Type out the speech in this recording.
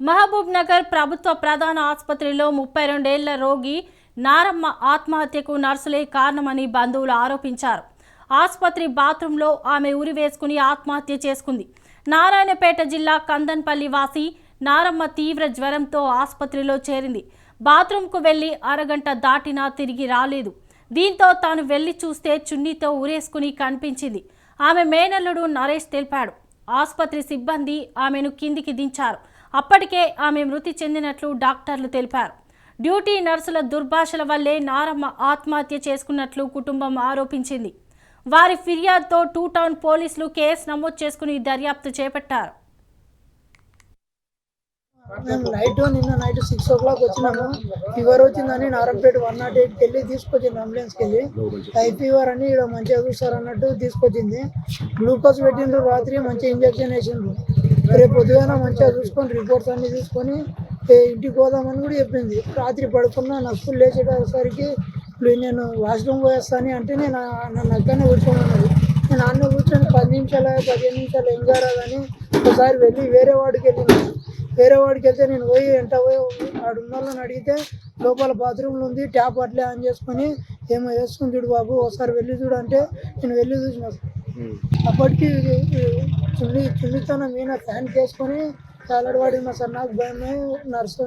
మహబూబ్ నగర్ ప్రభుత్వ ప్రధాన ఆసుపత్రిలో 32 ఏళ్ల రోగి నారమ్మ ఆత్మహత్యకు నర్సులే కారణమని బంధువులు ఆరోపించారు. ఆసుపత్రి బాత్రూంలో ఆమె ఉరి వేసుకుని ఆత్మహత్య చేసుకుంది. నారాయణపేట జిల్లా కందన్పల్లి వాసి నారమ్మ తీవ్ర జ్వరంతో ఆసుపత్రిలో చేరింది. బాత్రూంకు వెళ్లి అరగంట దాటినా తిరిగి రాలేదు. దీంతో తాను వెళ్లి చూస్తే చున్నీతో ఉరేసుకుని కనిపించింది. ఆమె మేనల్లుడు నరేష్ తెలిపాడు. ఆసుపత్రి సిబ్బంది ఆమెను కిందికి దించారు. అప్పటికే ఆమె మృతి చెందినట్లు డాక్టర్లు తెలిపారు. డ్యూటీ నర్సుల దుర్భాషల వల్లే నారమ్మ ఆత్మహత్య చేసుకున్నట్లు కుటుంబం ఆరోపించింది. వారి ఫిర్యాదుతో 2 టౌన్ పోలీసులు కేసు నమోదు చేసుకుని దర్యాప్తు చేపట్టారు. నిన్న నైట్ 6 o'clock వచ్చినాము. ఫీవర్ వచ్చిందని నారంపేట 108కి వెళ్ళి తీసుకొచ్చింది. అంబులెన్స్కి వెళ్ళి హై ఫీవర్ అని ఇక్కడ మంచిగా చూస్తారు అన్నట్టు తీసుకొచ్చింది. గ్లూకోజ్ పెట్టిండ్రు, రాత్రి మంచిగా ఇంజక్షన్ వేసిండ్రు. రేపు పొద్దుగాల మంచిగా చూసుకొని రిపోర్ట్స్ అన్ని తీసుకొని ఇంటికి పోదామని కూడా చెప్పింది. రాత్రి పడుకున్నా నొప్పులు లేచేటసరికి నేను వాష్రూమ్ పోయేస్తాను అంటే నన్ను అక్కడనే కూర్చోమన్నది. నేను అన్న కూర్చొని 10 నిమిషాలు 15 నిమిషాలు ఏం కారాదని ఒకసారి వెళ్ళి వేరే వాడికి వెళ్తే నేను పోయి వెంట పోయి ఆడున్న వాళ్ళని అడిగితే లోపల బాత్రూమ్లో ఉంది, ట్యాప్ అట్లే ఆన్ చేసుకొని ఏమో వేసుకుని చూడు బాబు ఒకసారి వెళ్ళి చూడు అంటే నేను వెళ్ళి చూసిన. అప్పటికి చున్నితనం మీద ఫ్యాన్ వేసుకొని చాలా పడినా సార్. నాకు భయమే నర్సు